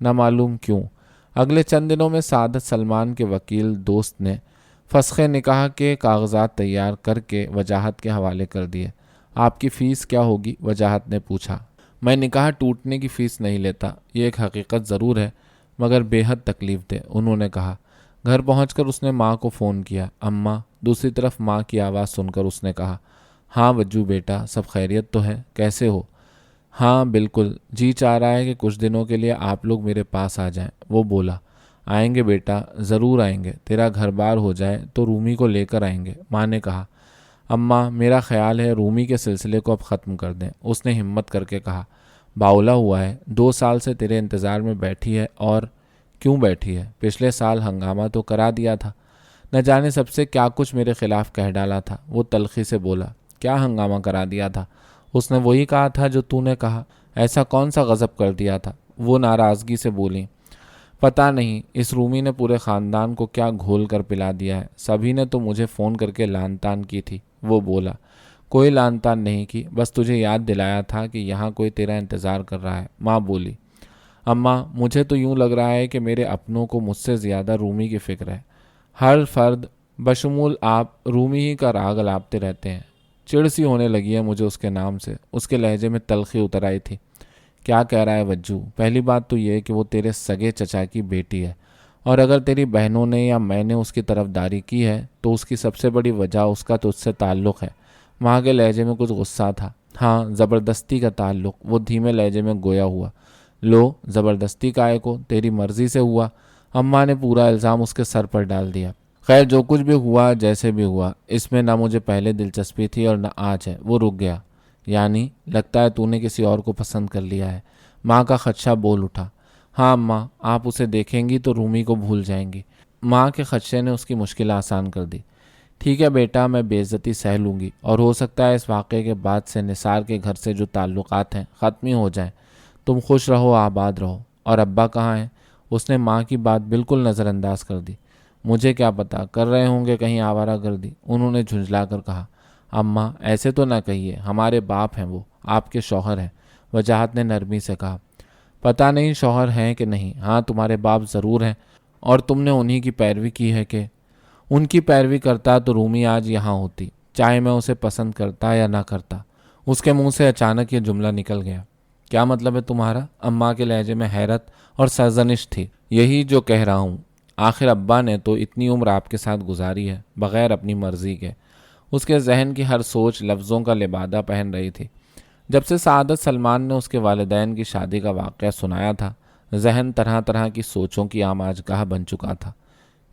نہ معلوم کیوں اگلے چند دنوں میں سعادت سلمان کے وکیل دوست نے فسخ نکاح کے کاغذات تیار کر کے وجاہت کے حوالے کر دیے۔ آپ کی فیس کیا ہوگی؟ وجاہت نے پوچھا۔ میں نکاح ٹوٹنے کی فیس نہیں لیتا، یہ ایک حقیقت ضرور ہے، مگر بے حد تکلیف دہ، انہوں نے کہا۔ گھر پہنچ کر اس نے ماں کو فون کیا۔ اماں؟ دوسری طرف ماں کی آواز سن کر اس نے کہا، ہاں وجو بیٹا، سب خیریت تو ہے؟ کیسے ہو؟ ہاں بالکل، جی چاہ رہا ہے کہ کچھ دنوں کے لیے آپ لوگ میرے پاس آ جائیں۔ وہ بولا، آئیں گے بیٹا، ضرور آئیں گے، تیرا گھر بار ہو جائے تو رومی کو لے کر آئیں گے۔ ماں نے کہا، اماں میرا خیال ہے رومی کے سلسلے کو اب ختم کر دیں۔ اس نے ہمت کر کے کہا، باولا ہوا ہے، 2 سال سے تیرے انتظار میں بیٹھی ہے، اور کیوں بیٹھی ہے؟ پچھلے سال ہنگامہ تو کرا دیا تھا، نہ جانے سب سے کیا کچھ میرے خلاف کہہ ڈالا تھا۔ وہ تلخی سے بولا، کیا ہنگامہ کرا دیا تھا؟ اس نے وہی کہا تھا جو تو نے کہا۔ ایسا کون سا غضب کر دیا تھا؟ وہ ناراضگی سے بولی، پتہ نہیں اس رومی نے پورے خاندان کو کیا گھول کر پلا دیا ہے، سبھی نے تو مجھے فون کر کے لعن طعن کی تھی۔ وہ بولا، کوئی لعن طعن نہیں کی، بس تجھے یاد دلایا تھا کہ یہاں کوئی تیرا انتظار کر رہا ہے۔ ماں بولی، اماں مجھے تو یوں لگ رہا ہے کہ میرے اپنوں کو مجھ سے زیادہ رومی کی فکر ہے۔ ہر فرد بشمول آپ رومی ہی کا راگ الاپتے رہتے ہیں۔ چڑ سی ہونے لگی ہے مجھے اس کے نام سے۔ اس کے لہجے میں تلخی اتر آئی تھی۔ کیا کہہ رہا ہے وجو؟ پہلی بات تو یہ کہ وہ تیرے سگے چچا کی بیٹی ہے، اور اگر تیری بہنوں نے یا میں نے اس کی طرفداری کی ہے تو اس کی سب سے بڑی وجہ اس کا تجھ سے تعلق ہے۔ وہاں کے لہجے میں کچھ غصہ تھا۔ ہاں، زبردستی کا تعلق، وہ دھیمے لہجے میں گویا ہوا۔ لو، زبردستی کائے کو؟ تیری مرضی سے ہوا۔ اماں نے پورا الزام اس کے سر پر ڈال دیا۔ خیر جو کچھ بھی ہوا، جیسے بھی ہوا، اس میں نہ مجھے پہلے دلچسپی تھی اور نہ آج ہے۔ وہ رک گیا۔ یعنی لگتا ہے تو نے کسی اور کو پسند کر لیا ہے۔ ماں کا خدشہ بول اٹھا۔ ہاں اماں، آپ اسے دیکھیں گی تو رومی کو بھول جائیں گی۔ ماں کے خدشے نے اس کی مشکل آسان کر دی۔ ٹھیک ہے بیٹا، میں بے عزتی سہ لوں گی، اور ہو سکتا ہے اس واقعے کے بعد سے نثار کے گھر سے جو تعلقات ہیں ختم ہی ہو جائیں۔ تم خوش رہو، آباد رہو۔ اور ابا کہاں ہیں؟ اس نے ماں کی بات بالکل نظر انداز کر دی۔ مجھے کیا پتا، کر رہے ہوں گے کہیں آوارہ گردی، انہوں نے جھنجھلا کر کہا۔ اماں ایسے تو نہ کہیے، ہمارے باپ ہیں، وہ آپ کے شوہر ہیں، وجاہت نے نرمی سے کہا۔ پتہ نہیں شوہر ہیں کہ نہیں، ہاں تمہارے باپ ضرور ہیں، اور تم نے انہی کی پیروی کی ہے کہ ان کی پیروی کرتا تو رومی آج یہاں ہوتی، چاہے میں اسے پسند کرتا یا نہ کرتا۔ اس کے منہ سے اچانک یہ جملہ نکل گیا۔ کیا مطلب ہے تمہارا؟ اماں کے لہجے میں حیرت اور سرزنش تھی۔ یہی جو کہہ رہا ہوں، آخر ابا نے تو اتنی عمر آپ کے ساتھ گزاری ہے بغیر اپنی مرضی کے۔ اس کے ذہن کی ہر سوچ لفظوں کا لبادہ پہن رہی تھی۔ جب سے سعادت سلمان نے اس کے والدین کی شادی کا واقعہ سنایا تھا، ذہن طرح طرح کی سوچوں کی آماجگاہ بن چکا تھا۔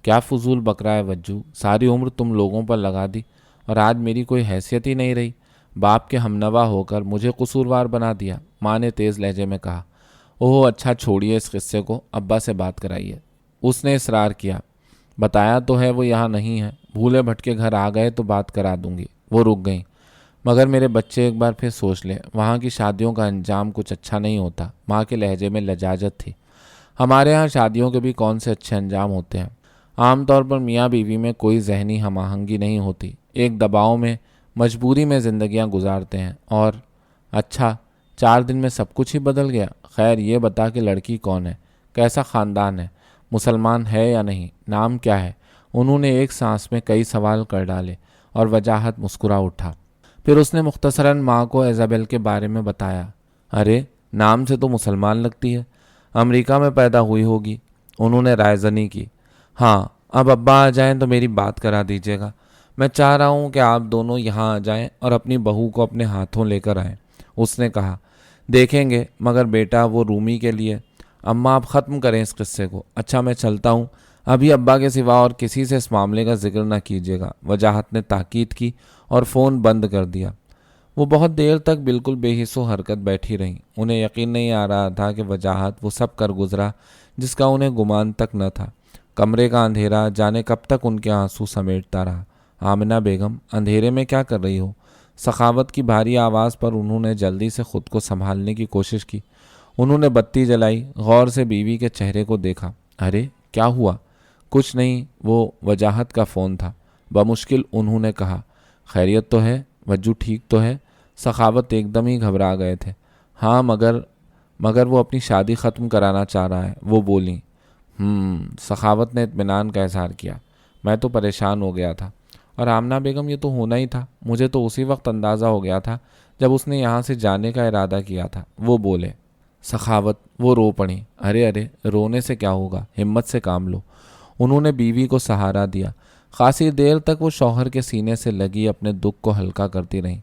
کیا فضول بک رہا ہے وجو، ساری عمر تم لوگوں پر لگا دی اور آج میری کوئی حیثیت ہی نہیں رہی۔ باپ کے ہمنوا ہو کر مجھے قصوروار بنا دیا، ماں نے تیز لہجے میں کہا۔ اوہ اچھا چھوڑیے اس قصے کو، ابا سے بات کرائیے۔ اس نے اصرار کیا۔ بتایا تو ہے وہ یہاں نہیں ہے، بھولے بھٹکے گھر آ گئے تو بات کرا دوں گی۔ وہ رک گئیں۔ مگر میرے بچے ایک بار پھر سوچ لیں، وہاں کی شادیوں کا انجام کچھ اچھا نہیں ہوتا۔ ماں کے لہجے میں لجاجت تھی۔ ہمارے ہاں شادیوں کے بھی کون سے اچھے انجام ہوتے ہیں۔ عام طور پر میاں بیوی میں کوئی ذہنی ہم آہنگی نہیں ہوتی، ایک دباؤ میں، مجبوری میں زندگیاں گزارتے ہیں، اور اچھا 4 دن میں سب کچھ ہی بدل گیا۔ خیر یہ بتا کہ لڑکی کون ہے، کیسا خاندان ہے، مسلمان ہے یا نہیں، نام کیا ہے؟ انہوں نے ایک سانس میں کئی سوال کر ڈالے، اور وجاہت مسکرا اٹھا۔ پھر اس نے مختصراً ماں کو ایزابیل کے بارے میں بتایا۔ ارے نام سے تو مسلمان لگتی ہے، امریکہ میں پیدا ہوئی ہوگی۔ انہوں نے رائے زنی کی۔ ہاں، اب ابا آ جائیں تو میری بات کرا دیجیے گا۔ میں چاہ رہا ہوں کہ آپ دونوں یہاں آ جائیں اور اپنی بہو کو اپنے ہاتھوں لے کر آئیں۔ اس نے کہا، دیکھیں گے، مگر بیٹا وہ رومی کے لیے۔ اماں آپ ختم کریں اس قصے کو۔ اچھا میں چلتا ہوں، ابھی ابا کے سوا اور کسی سے اس معاملے کا ذکر نہ کیجیے گا، وجاہت نے تاکید کی اور فون بند کر دیا۔ وہ بہت دیر تک بالکل بے حس و حرکت بیٹھی رہیں۔ انہیں یقین نہیں آ رہا تھا کہ وجاہت وہ سب کر گزرا جس کا انہیں گمان تک نہ تھا۔ کمرے کا اندھیرا جانے کب تک ان کے آنسو سمیٹتا رہا۔ آمنہ بیگم، اندھیرے میں کیا کر رہی ہو؟ سخاوت کی بھاری آواز پر انہوں نے جلدی سے خود کو سنبھالنے کی کوشش کی۔ انہوں نے بتی جلائی، غور سے بیوی کے چہرے کو دیکھا۔ ارے کیا ہوا؟ کچھ نہیں، وہ وجاہت کا فون تھا۔ بمشکل انہوں نے کہا۔ خیریت تو ہے؟ وجو ٹھیک تو ہے؟ سخاوت ایک دم ہی گھبرا گئے تھے۔ ہاں مگر مگر وہ اپنی شادی ختم کرانا چاہ رہا ہے، وہ بولیں۔ سخاوت نے اطمینان کا اظہار کیا۔ میں تو پریشان ہو گیا تھا، اور آمنہ بیگم یہ تو ہونا ہی تھا۔ مجھے تو اسی وقت اندازہ ہو گیا تھا جب اس نے یہاں سے جانے کا ارادہ کیا تھا، وہ بولے۔ سخاوت وہ رو پڑیں۔ ارے رونے سے کیا ہوگا، ہمت سے کام لو۔ انہوں نے بیوی کو سہارا دیا۔ خاصی دیر تک وہ شوہر کے سینے سے لگی اپنے دکھ کو ہلکا کرتی رہیں۔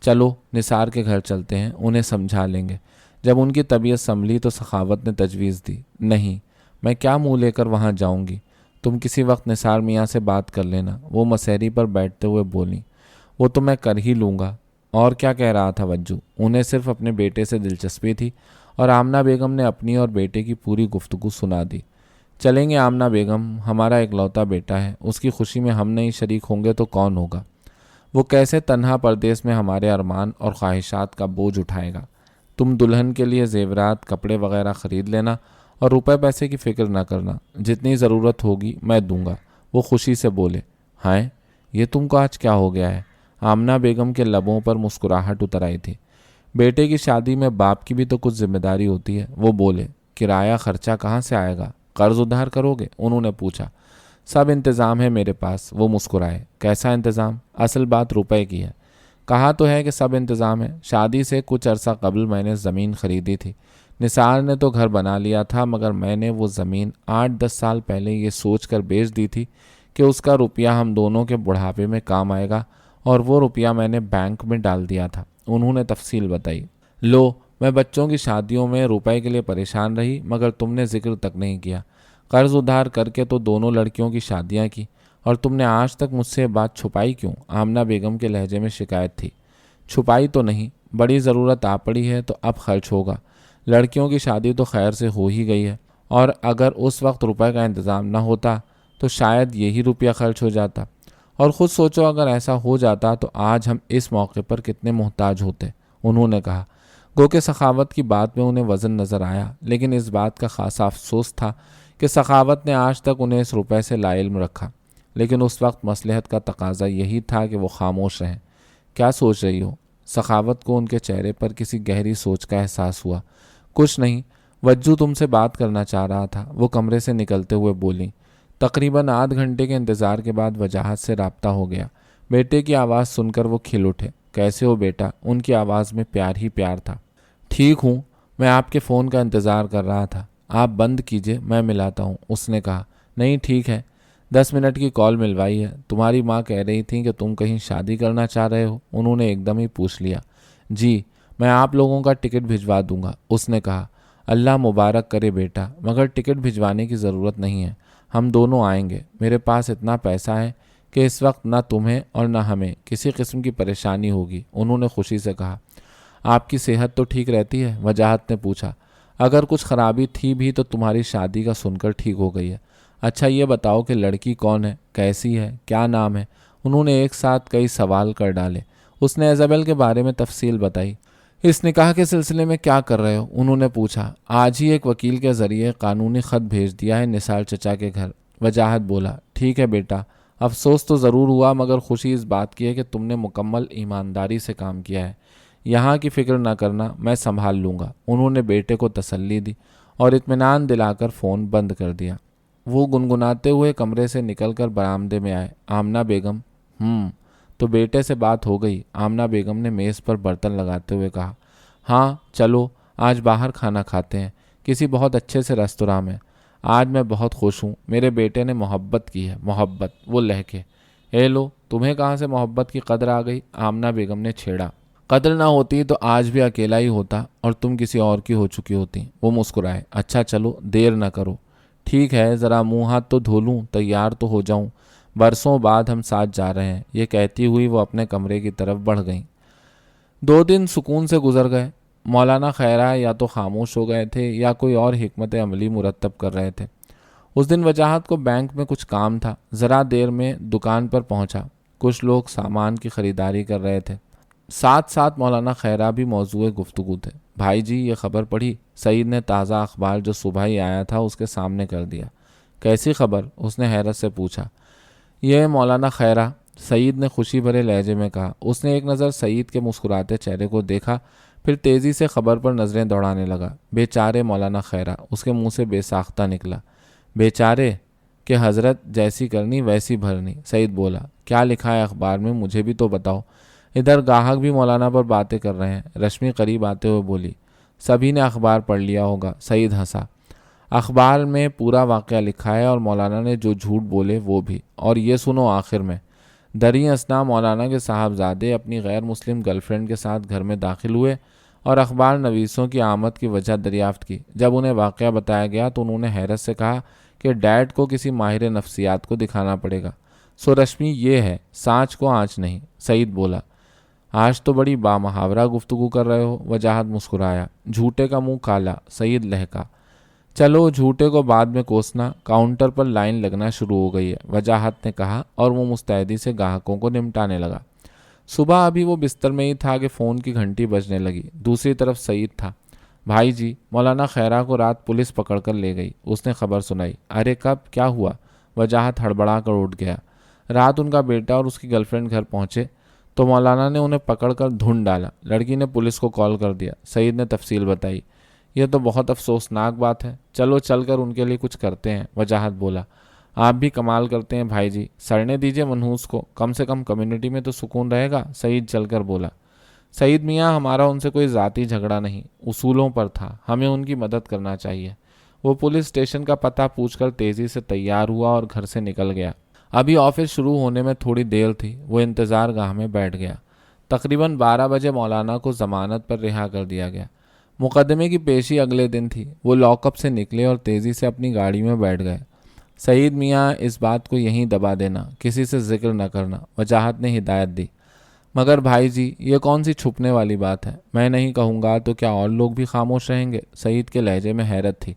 چلو نثار کے گھر چلتے ہیں، انہیں سمجھا لیں گے۔ جب ان کی طبیعت سنبھلی تو سخاوت نے تجویز دی۔ نہیں، میں کیا منہ لے کر وہاں جاؤں گی، تم کسی وقت نثار میاں سے بات کر لینا، وہ مسیری پر بیٹھتے ہوئے بولیں۔ وہ تو میں کر ہی لوں گا۔ اور کیا کہہ رہا تھا وجو؟ انہیں صرف اپنے بیٹے سے دلچسپی تھی، اور آمنہ بیگم نے اپنی اور بیٹے کی پوری گفتگو سنا دی۔ چلیں گے آمنہ بیگم، ہمارا اکلوتا بیٹا ہے، اس کی خوشی میں ہم نہیں شریک ہوں گے تو کون ہوگا؟ وہ کیسے تنہا پردیس میں ہمارے ارمان اور خواہشات کا بوجھ اٹھائے گا؟ تم دلہن کے لیے زیورات، کپڑے وغیرہ خرید لینا، اور روپے پیسے کی فکر نہ کرنا، جتنی ضرورت ہوگی میں دوں گا، وہ خوشی سے بولے۔ ہائے، یہ تم کو آج کیا ہو گیا ہے؟ آمنہ بیگم کے لبوں پر مسکراہٹ اتر آئی تھی۔ بیٹے کی شادی میں باپ کی بھی تو کچھ ذمہ داری ہوتی ہے، وہ بولے۔ کرایہ خرچہ کہاں سے آئے گا؟ قرض ادھار کرو گے؟ انہوں نے پوچھا۔ سب انتظام ہے میرے پاس، وہ مسکرائے۔ کیسا انتظام؟ اصل بات روپے کی ہے۔ کہا تو ہے کہ سب انتظام ہے۔ شادی سے کچھ عرصہ قبل میں نے زمین خریدی تھی۔ نثار نے تو گھر بنا لیا تھا، مگر میں نے وہ زمین 8-10 سال پہلے یہ سوچ کر بیچ دی تھی کہ اس کا روپیہ ہم دونوں کے بڑھاپے میں کام آئے گا، اور وہ روپیہ میں نے بینک میں ڈال دیا تھا۔ انہوں نے تفصیل بتائی۔ لو، میں بچوں کی شادیوں میں روپے کے لیے پریشان رہی، مگر تم نے ذکر تک نہیں کیا۔ قرض ادھار کر کے تو دونوں لڑکیوں کی شادیاں کی، اور تم نے آج تک مجھ سے یہ بات چھپائی کیوں؟ آمنہ بیگم کے لہجے میں شکایت تھی۔ چھپائی تو نہیں، بڑی ضرورت آ پڑی ہے تو اب خرچ ہوگا۔ لڑکیوں کی شادی تو خیر سے ہو ہی گئی ہے، اور اگر اس وقت روپے کا انتظام نہ ہوتا تو شاید یہی روپیہ خرچ ہو جاتا۔ اور خود سوچو، اگر ایسا ہو جاتا تو آج ہم اس موقع پر کتنے محتاج ہوتے، انہوں نے کہا۔ گو کہ سخاوت کی بات میں انہیں وزن نظر آیا، لیکن اس بات کا خاصا افسوس تھا کہ سخاوت نے آج تک انہیں اس روپے سے لا علم رکھا۔ لیکن اس وقت مصلحت کا تقاضا یہی تھا کہ وہ خاموش رہیں۔ کیا سوچ رہی ہو؟ سخاوت کو ان کے چہرے پر کسی گہری سوچ کا احساس ہوا۔ کچھ نہیں، وجو تم سے بات کرنا چاہ رہا تھا، وہ کمرے سے نکلتے ہوئے بولی۔ تقریباً آدھ گھنٹے کے انتظار کے بعد وجاہت سے رابطہ ہو گیا۔ بیٹے کی آواز سن کر وہ کھل اٹھے۔ کیسے ہو بیٹا؟ ان کی آواز میں پیار ہی پیار تھا۔ ٹھیک ہوں، میں آپ کے فون کا انتظار کر رہا تھا۔ آپ بند کیجئے، میں ملاتا ہوں، اس نے کہا۔ نہیں ٹھیک ہے، 10 منٹ کی کال ملوائی ہے۔ تمہاری ماں کہہ رہی تھی کہ تم کہیں شادی کرنا چاہ رہے ہو، انہوں نے ایک دم ہی پوچھ لیا۔ جی، میں آپ لوگوں کا ٹکٹ بھجوا دوں گا، اس نے کہا۔ اللہ مبارک کرے بیٹا، مگر ٹکٹ بھجوانے کی ضرورت نہیں ہے، ہم دونوں آئیں گے۔ میرے پاس اتنا پیسہ ہے کہ اس وقت نہ تمہیں اور نہ ہمیں کسی قسم کی پریشانی ہوگی، انہوں نے خوشی سے کہا۔ آپ کی صحت تو ٹھیک رہتی ہے؟ وجاہت نے پوچھا۔ اگر کچھ خرابی تھی بھی تو تمہاری شادی کا سن کر ٹھیک ہو گئی ہے۔ اچھا یہ بتاؤ کہ لڑکی کون ہے، کیسی ہے، کیا نام ہے؟ انہوں نے ایک ساتھ کئی سوال کر ڈالے۔ اس نے ایزابیل کے بارے میں تفصیل بتائی۔ اس نکاح کے سلسلے میں کیا کر رہے ہو؟ انہوں نے پوچھا۔ آج ہی ایک وکیل کے ذریعے قانونی خط بھیج دیا ہے نثار چچا کے گھر، وجاہت بولا۔ ٹھیک ہے بیٹا، افسوس تو ضرور ہوا، مگر خوشی اس بات کی ہے کہ تم نے مکمل ایمانداری سے کام کیا ہے۔ یہاں کی فکر نہ کرنا، میں سنبھال لوں گا، انہوں نے بیٹے کو تسلی دی اور اطمینان دلا کر فون بند کر دیا۔ وہ گنگناتے ہوئے کمرے سے نکل کر برآمدے میں آئے۔ آمنہ بیگم؟ تو بیٹے سے بات ہو گئی؟ آمنہ بیگم نے میز پر برتن لگاتے ہوئے کہا۔ ہاں چلو آج باہر کھانا کھاتے ہیں، کسی بہت اچھے سے ریستوراں میں۔ آج میں بہت خوش ہوں، میرے بیٹے نے محبت کی ہے، محبت، وہ لہکے۔ اے لو، تمہیں کہاں سے محبت کی قدر آ گئی؟ آمنہ بیگم نے چھیڑا۔ قدر نہ ہوتی تو آج بھی اکیلا ہی ہوتا اور تم کسی اور کی ہو چکی ہوتی، وہ مسکرائے۔ اچھا چلو دیر نہ کرو۔ ٹھیک ہے، ذرا منہ ہاتھ تو دھو لوں، تیار تو ہو جاؤں، برسوں بعد ہم ساتھ جا رہے ہیں، یہ کہتی ہوئی وہ اپنے کمرے کی طرف بڑھ گئیں۔ 2 دن سکون سے گزر گئے۔ مولانا خیرہ یا تو خاموش ہو گئے تھے یا کوئی اور حکمت عملی مرتب کر رہے تھے۔ اس دن وجاہت کو بینک میں کچھ کام تھا، ذرا دیر میں دکان پر پہنچا۔ کچھ لوگ سامان کی خریداری کر رہے تھے، ساتھ ساتھ مولانا خیرہ بھی موضوع گفتگو تھے۔ بھائی جی یہ خبر پڑھی؟ سعید نے تازہ اخبار جو صبح ہی آیا تھا اس کے سامنے کر دیا۔ کیسی خبر؟ اس نے حیرت سے پوچھا۔ یہ مولانا خیرہ، سعید نے خوشی بھرے لہجے میں کہا۔ اس نے ایک نظر سعید کے مسکراتے چہرے کو دیکھا، پھر تیزی سے خبر پر نظریں دوڑانے لگا۔ بیچارے مولانا خیرہ، اس کے منہ سے بے ساختہ نکلا۔ بیچارے کہ حضرت جیسی کرنی ویسی بھرنی۔ سعید بولا، کیا لکھا ہے اخبار میں؟ مجھے بھی تو بتاؤ۔ ادھر گاہک بھی مولانا پر باتیں کر رہے ہیں۔ رشمی قریب آتے ہوئے بولی، سبھی نے اخبار پڑھ لیا ہوگا۔ سعید ہنسا۔ اخبار میں پورا واقعہ لکھا ہے اور مولانا نے جو جھوٹ بولے وہ بھی۔ اور یہ سنو آخر میں، دریں اثنا مولانا کے صاحبزادے اپنی غیر مسلم گرل فرینڈ کے ساتھ گھر میں داخل ہوئے اور اخبار نویسوں کی آمد کی وجہ دریافت کی۔ جب انہیں واقعہ بتایا گیا تو انہوں نے حیرت سے کہا کہ ڈیڈ کو کسی ماہر نفسیات کو دکھانا پڑے گا۔ سو رشمی یہ ہے، سانچ کو آنچ نہیں۔ سعید بولا، آج تو بڑی بامحاورہ گفتگو کر رہے ہو۔ وجاہت مسکرایا۔ جھوٹے کا منہ کالا۔ سعید لہکا، چلو جھوٹے کو بعد میں کوسنا، کاؤنٹر پر لائن لگنا شروع ہو گئی ہے، وجاہت نے کہا، اور وہ مستعدی سے گاہکوں کو نمٹانے لگا۔ صبح ابھی وہ بستر میں ہی تھا کہ فون کی گھنٹی بجنے لگی۔ دوسری طرف سعید تھا۔ بھائی جی، مولانا خیرہ کو رات پولیس پکڑ کر لے گئی۔ اس نے خبر سنائی۔ ارے کب؟ کیا ہوا؟ وجاہت ہڑبڑا کر اٹھ گیا۔ رات ان کا بیٹا اور اس کی گرل فرینڈ گھر پہنچے تو مولانا نے انہیں پکڑ کر دھن ڈالا۔ لڑکی نے پولیس کو کال کر دیا۔ سعید نے تفصیل بتائی۔ یہ تو بہت افسوسناک بات ہے، چلو چل کر ان کے لیے کچھ کرتے ہیں۔ وجاہت بولا، آپ بھی کمال کرتے ہیں بھائی جی، سڑنے دیجئے منحوس کو، کم سے کم کمیونٹی میں تو سکون رہے گا۔ سعید چل کر بولا، سعید میاں، ہمارا ان سے کوئی ذاتی جھگڑا نہیں، اصولوں پر تھا، ہمیں ان کی مدد کرنا چاہیے۔ وہ پولیس اسٹیشن کا پتہ پوچھ کر تیزی سے تیار ہوا اور گھر سے نکل گیا۔ ابھی آفس شروع ہونے میں تھوڑی دیر تھی، وہ انتظار گاہ میں بیٹھ گیا۔ تقریباً 12 بجے مولانا کو ضمانت پر رہا کر دیا گیا۔ مقدمے کی پیشی اگلے دن تھی۔ وہ لاک اپ سے نکلے اور تیزی سے اپنی گاڑی میں بیٹھ گئے۔ سعید میاں، اس بات کو یہیں دبا دینا، کسی سے ذکر نہ کرنا، وجاہت نے ہدایت دی۔ مگر بھائی جی، یہ کون سی چھپنے والی بات ہے؟ میں نہیں کہوں گا تو کیا اور لوگ بھی خاموش رہیں گے؟ سعید کے لہجے میں حیرت تھی۔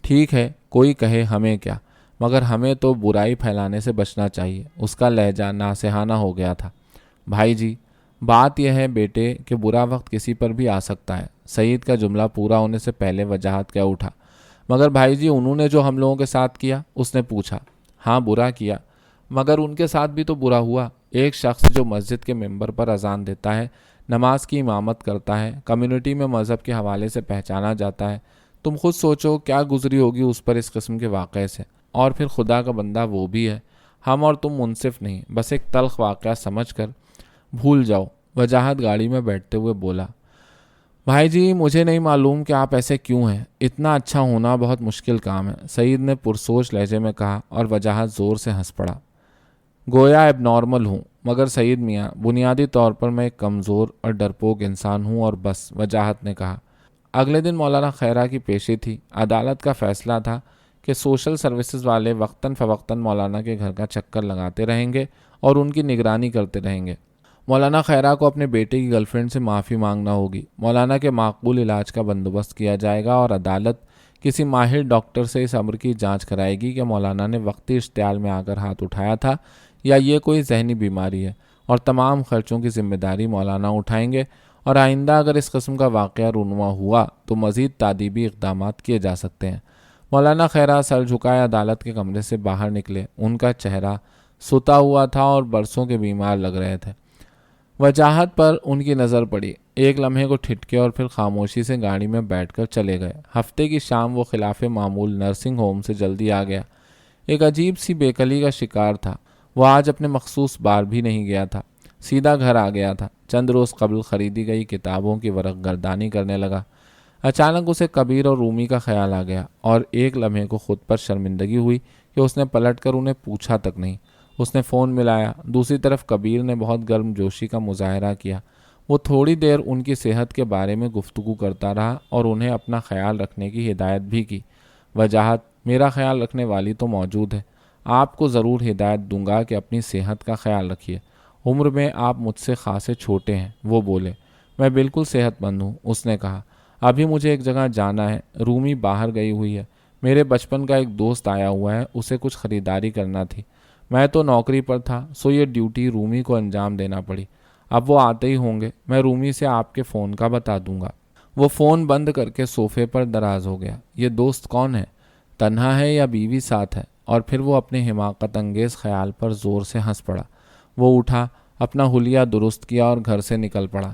ٹھیک ہے، کوئی کہے، ہمیں کیا، مگر ہمیں تو برائی پھیلانے سے بچنا چاہیے۔ اس کا لہجہ ناصحانہ ہو گیا تھا۔ بھائی جی، بات یہ ہے بیٹے کہ برا وقت کسی پر بھی آ سکتا ہے۔ سعید کا جملہ پورا ہونے سے پہلے وجاہت کہہ اٹھا، مگر بھائی جی، انہوں نے جو ہم لوگوں کے ساتھ کیا؟ اس نے پوچھا۔ ہاں، برا کیا، مگر ان کے ساتھ بھی تو برا ہوا۔ ایک شخص جو مسجد کے ممبر پر اذان دیتا ہے، نماز کی امامت کرتا ہے، کمیونٹی میں مذہب کے حوالے سے پہچانا جاتا ہے، تم خود سوچو کیا گزری ہوگی اس پر اس قسم کے واقعے سے۔ اور پھر خدا کا بندہ وہ بھی ہے، ہم اور تم منصف نہیں، بس ایک تلخ واقعہ سمجھ کر بھول جاؤ۔ وجاہت گاڑی میں بیٹھتے ہوئے بولا، بھائی جی، مجھے نہیں معلوم کہ آپ ایسے کیوں ہیں، اتنا اچھا ہونا بہت مشکل کام ہے۔ سعید نے پرسوچ لہجے میں کہا اور وجاہت زور سے ہنس پڑا۔ گویا اب نارمل ہوں، مگر سعید میاں، بنیادی طور پر میں ایک کمزور اور ڈرپوک انسان ہوں اور بس، وجاہت نے کہا۔ اگلے دن مولانا خیرہ کی پیشی تھی۔ عدالت کا فیصلہ تھا کہ سوشل سروسز والے وقتاً فوقتاً مولانا کے گھر کا چکر لگاتے رہیں گے اور ان کی نگرانی کرتے رہیں گے۔ مولانا خیرہ کو اپنے بیٹے کی گرل فرینڈ سے معافی مانگنا ہوگی، مولانا کے معقول علاج کا بندوبست کیا جائے گا اور عدالت کسی ماہر ڈاکٹر سے اس امر کی جانچ کرائے گی کہ مولانا نے وقتی اشتعال میں آ کر ہاتھ اٹھایا تھا یا یہ کوئی ذہنی بیماری ہے، اور تمام خرچوں کی ذمہ داری مولانا اٹھائیں گے، اور آئندہ اگر اس قسم کا واقعہ رونما ہوا تو مزید تادیبی اقدامات کیے جا سکتے ہیں۔ مولانا خیرہ سر جھکائے عدالت کے کمرے سے باہر نکلے۔ ان کا چہرہ ستا ہوا تھا اور برسوں کے بیمار لگ رہے تھے۔ وجاہت پر ان کی نظر پڑی، ایک لمحے کو ٹھٹکے اور پھر خاموشی سے گاڑی میں بیٹھ کر چلے گئے۔ ہفتے کی شام وہ خلاف معمول نرسنگ ہوم سے جلدی آ گیا۔ ایک عجیب سی بےقلی کا شکار تھا۔ وہ آج اپنے مخصوص بار بھی نہیں گیا تھا، سیدھا گھر آ گیا تھا۔ چند روز قبل خریدی گئی کتابوں کی ورق گردانی کرنے لگا۔ اچانک اسے کبیر اور رومی کا خیال آ گیا اور ایک لمحے کو خود پر شرمندگی ہوئی کہ اس نے پلٹ کر انہیں پوچھا تک نہیں۔ اس نے فون ملایا۔ دوسری طرف کبیر نے بہت گرم جوشی کا مظاہرہ کیا۔ وہ تھوڑی دیر ان کی صحت کے بارے میں گفتگو کرتا رہا اور انہیں اپنا خیال رکھنے کی ہدایت بھی کی۔ وجاہت، میرا خیال رکھنے والی تو موجود ہے، آپ کو ضرور ہدایت دوں گا کہ اپنی صحت کا خیال رکھیے۔ عمر میں آپ مجھ سے خاصے چھوٹے ہیں۔ وہ بولے، میں بالکل صحت مند ہوں۔ اس نے کہا، ابھی مجھے ایک جگہ جانا ہے، رومی باہر گئی ہوئی ہے، میرے بچپن کا ایک دوست آیا ہوا ہے، اسے کچھ خریداری کرنا تھی، میں تو نوکری پر تھا، سو یہ ڈیوٹی رومی کو انجام دینا پڑی۔ اب وہ آتے ہی ہوں گے، میں رومی سے آپ کے فون کا بتا دوں گا۔ وہ فون بند کر کے صوفے پر دراز ہو گیا۔ یہ دوست کون ہے؟ تنہا ہے یا بیوی ساتھ ہے؟ اور پھر وہ اپنے حماقت انگیز خیال پر زور سے ہنس پڑا۔ وہ اٹھا، اپنا حلیہ درست کیا اور گھر سے نکل پڑا۔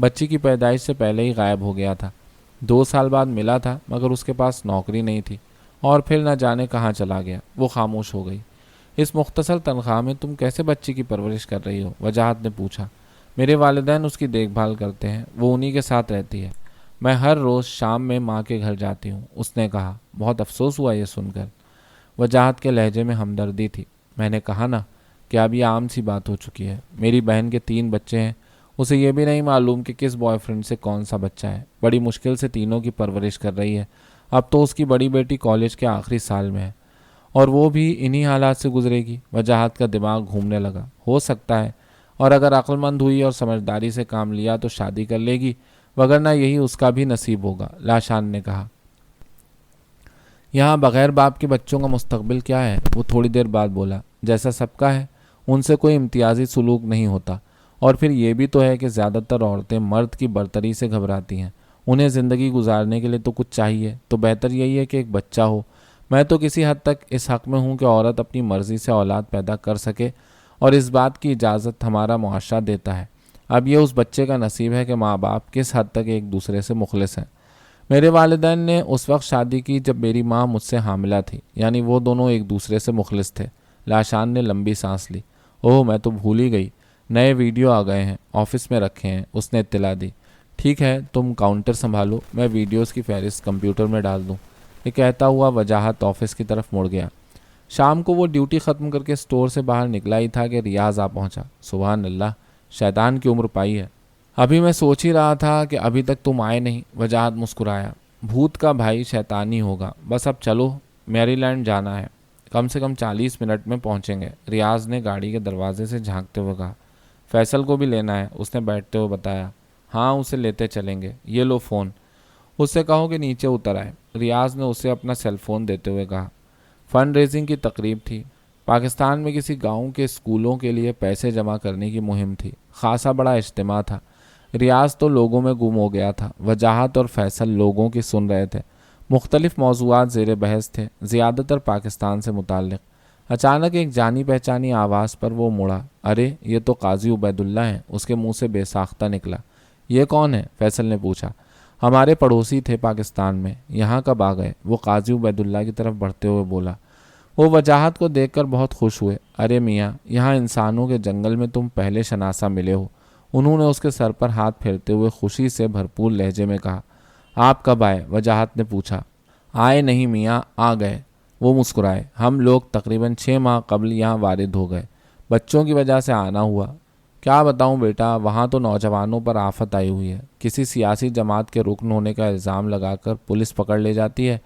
بچی کی پیدائش سے پہلے ہی غائب ہو گیا تھا۔ 2 سال بعد ملا تھا مگر اس کے پاس نوکری نہیں تھی اور پھر نہ جانے کہاں چلا گیا۔ وہ خاموش ہو گئی۔ اس مختصر تنخواہ میں تم کیسے بچی کی پرورش کر رہی ہو؟ وجاہت نے پوچھا۔ میرے والدین اس کی دیکھ بھال کرتے ہیں، وہ انہی کے ساتھ رہتی ہے۔ میں ہر روز شام میں ماں کے گھر جاتی ہوں، اس نے کہا۔ بہت افسوس ہوا یہ سن کر۔ وجاہت کے لہجے میں ہمدردی تھی۔ میں نے کہا نا کہ اب یہ عام سی بات ہو چکی ہے۔ میری بہن کے 3 بچے ہیں، اسے یہ بھی نہیں معلوم کہ کس بوائے فرینڈ سے کون سا بچہ ہے۔ بڑی مشکل سے تینوں کی پرورش کر رہی ہے۔ اب تو اس کی بڑی بیٹی کالج کے آخری سال میں ہے اور وہ بھی انہی حالات سے گزرے گی۔ وجاہت کا دماغ گھومنے لگا۔ ہو سکتا ہے، اور اگر عقل مند ہوئی اور سمجھداری سے کام لیا تو شادی کر لے گی، وگرنہ یہی اس کا بھی نصیب ہوگا، لاشان نے کہا۔ یہاں بغیر باپ کے بچوں کا مستقبل کیا ہے؟ وہ تھوڑی دیر بعد بولا۔ جیسا سب کا ہے، ان سے کوئی امتیازی سلوک نہیں ہوتا، اور پھر یہ بھی تو ہے کہ زیادہ تر عورتیں مرد کی برتری سے گھبراتی ہیں۔ انہیں زندگی گزارنے کے لیے تو کچھ چاہیے، تو بہتر یہی ہے کہ ایک بچہ ہو۔ میں تو کسی حد تک اس حق میں ہوں کہ عورت اپنی مرضی سے اولاد پیدا کر سکے، اور اس بات کی اجازت ہمارا معاشرہ دیتا ہے۔ اب یہ اس بچے کا نصیب ہے کہ ماں باپ کس حد تک ایک دوسرے سے مخلص ہیں۔ میرے والدین نے اس وقت شادی کی جب میری ماں مجھ سے حاملہ تھی، یعنی وہ دونوں ایک دوسرے سے مخلص تھے۔ لاشان نے لمبی سانس لی۔ اوہ، میں تو بھول ہی گئی، نئے ویڈیو آ گئے ہیں، آفس میں رکھے ہیں، اس نے اطلاع دی۔ ٹھیک ہے، تم کاؤنٹر سنبھالو، میں ویڈیوز کی فہرست کمپیوٹر میں ڈال دوں۔ یہ کہتا ہوا وجاہت آفس کی طرف مڑ گیا۔ شام کو وہ ڈیوٹی ختم کر کے اسٹور سے باہر نکلا ہی تھا کہ ریاض آ پہنچا۔ سبحان اللہ، شیطان کی عمر پائی ہے۔ ابھی میں سوچ ہی رہا تھا کہ ابھی تک تم آئے نہیں۔ وجاہت مسکرایا۔ بھوت کا بھائی شیطان ہی ہوگا۔ بس اب چلو، میری لینڈ جانا ہے، کم سے کم 40 منٹ میں پہنچیں گے۔ ریاض نے گاڑی کے دروازے سے جھانکتے ہوئے کہا۔ فیصل کو بھی لینا ہے، اس نے بیٹھتے ہوئے بتایا۔ ہاں، اسے لیتے چلیں گے، یہ لو فون، اس سے کہو کہ نیچے اتر آئے۔ ریاض نے اسے اپنا سیل فون دیتے ہوئے کہا۔ فنڈ ریزنگ کی تقریب تھی۔ پاکستان میں کسی گاؤں کے اسکولوں کے لیے پیسے جمع کرنے کی مہم تھی۔ خاصا بڑا اجتماع تھا۔ ریاض تو لوگوں میں گم ہو گیا تھا۔ وجاہت اور فیصل لوگوں کی سن رہے تھے۔ مختلف موضوعات زیر بحث تھے، زیادہ تر پاکستان سے متعلق۔ اچانک ایک جانی پہچانی آواز پر وہ مڑا۔ ارے، یہ تو قاضی عبید اللہ ہیں، اس کے منہ سے بے ساختہ نکلا۔ یہ کون ہے؟ فیصل نے پوچھا۔ ہمارے پڑوسی تھے پاکستان میں، یہاں کب آ گئے؟ وہ قاضی عبید اللہ کی طرف بڑھتے ہوئے بولا۔ وہ وجاہت کو دیکھ کر بہت خوش ہوئے۔ ارے میاں، یہاں انسانوں کے جنگل میں تم پہلے شناسہ ملے ہو۔ انہوں نے اس کے سر پر ہاتھ پھیرتے ہوئے خوشی سے بھرپور لہجے میں کہا۔ آپ کب آئے؟ وجاہت نے پوچھا۔ آئے نہیں میاں، آ گئے، وہ مسکرائے۔ ہم لوگ تقریباً 6 ماہ قبل یہاں وارد ہو گئے، بچوں کی وجہ سے آنا ہوا۔ کیا بتاؤں بیٹا، وہاں تو نوجوانوں پر آفت آئی ہوئی ہے۔ کسی سیاسی جماعت کے رکن ہونے کا الزام لگا کر پولیس پکڑ لے جاتی ہے،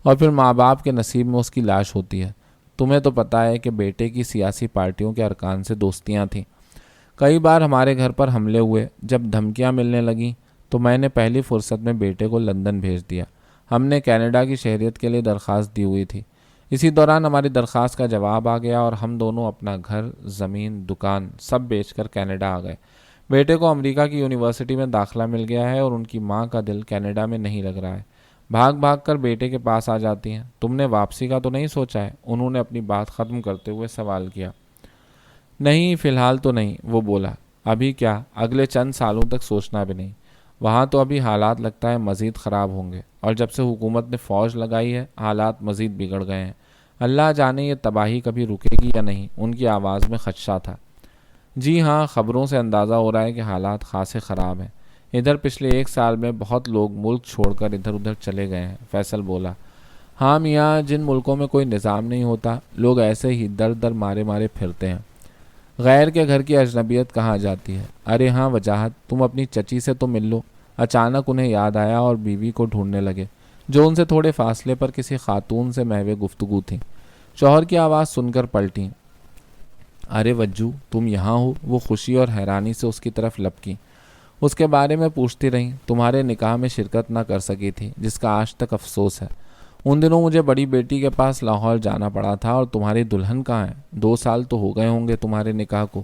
اور پھر ماں باپ کے نصیب میں اس کی لاش ہوتی ہے۔ تمہیں تو پتہ ہے کہ بیٹے کی سیاسی پارٹیوں کے ارکان سے دوستیاں تھیں۔ کئی بار ہمارے گھر پر حملے ہوئے۔ جب دھمکیاں ملنے لگیں تو میں نے پہلی فرصت میں بیٹے کو لندن بھیج دیا۔ ہم نے کینیڈا کی شہریت کے لیے درخواست دی ہوئی تھی۔ اسی دوران ہماری درخواست کا جواب آ گیا اور ہم دونوں اپنا گھر، زمین، دکان سب بیچ کر کینیڈا آ گئے۔ بیٹے کو امریکہ کی یونیورسٹی میں داخلہ مل گیا ہے اور ان کی ماں کا دل کینیڈا میں نہیں لگ رہا ہے۔ بھاگ بھاگ کر بیٹے کے پاس آ جاتی ہیں۔ تم نے واپسی کا تو نہیں سوچا ہے؟ انہوں نے اپنی بات ختم کرتے ہوئے سوال کیا۔ نہیں، فی الحال تو نہیں، وہ بولا۔ ابھی کیا، اگلے چند سالوں تک سوچنا بھی نہیں۔ وہاں تو ابھی حالات لگتا ہے مزید خراب ہوں گے، اور جب سے حکومت نے فوج لگائی ہے حالات مزید بگڑ گئے ہیں۔ اللہ جانے یہ تباہی کبھی رکے گی یا نہیں۔ ان کی آواز میں خدشہ تھا۔ جی ہاں، خبروں سے اندازہ ہو رہا ہے کہ حالات خاصے خراب ہیں۔ ادھر پچھلے 1 سال میں بہت لوگ ملک چھوڑ کر ادھر ادھر چلے گئے ہیں، فیصل بولا۔ ہاں میاں، جن ملکوں میں کوئی نظام نہیں ہوتا، لوگ ایسے ہی در در مارے مارے پھرتے ہیں۔ غیر کے گھر کی اجنبیت کہاں جاتی ہے؟ ارے ہاں وجاہت، تم اپنی چچی سے تو مل لو۔ اچانک انہیں یاد آیا اور بیوی کو ڈھونڈنے لگے، جو ان سے تھوڑے فاصلے پر کسی خاتون سے محو گفتگو تھی۔ شوہر کی آواز سن کر پلٹیں۔ ارے وجو، تم یہاں ہو؟ وہ خوشی اور حیرانی سے اس کی طرف لپکی۔ اس کے بارے میں پوچھتی رہیں۔ تمہارے نکاح میں شرکت نہ کر سکی تھی، جس کا آج تک افسوس ہے۔ ان دنوں مجھے بڑی بیٹی کے پاس لاہور جانا پڑا تھا، اور تمہاری دلہن کہاں ہے؟ 2 سال تو ہو گئے ہوں گے تمہارے نکاح کو۔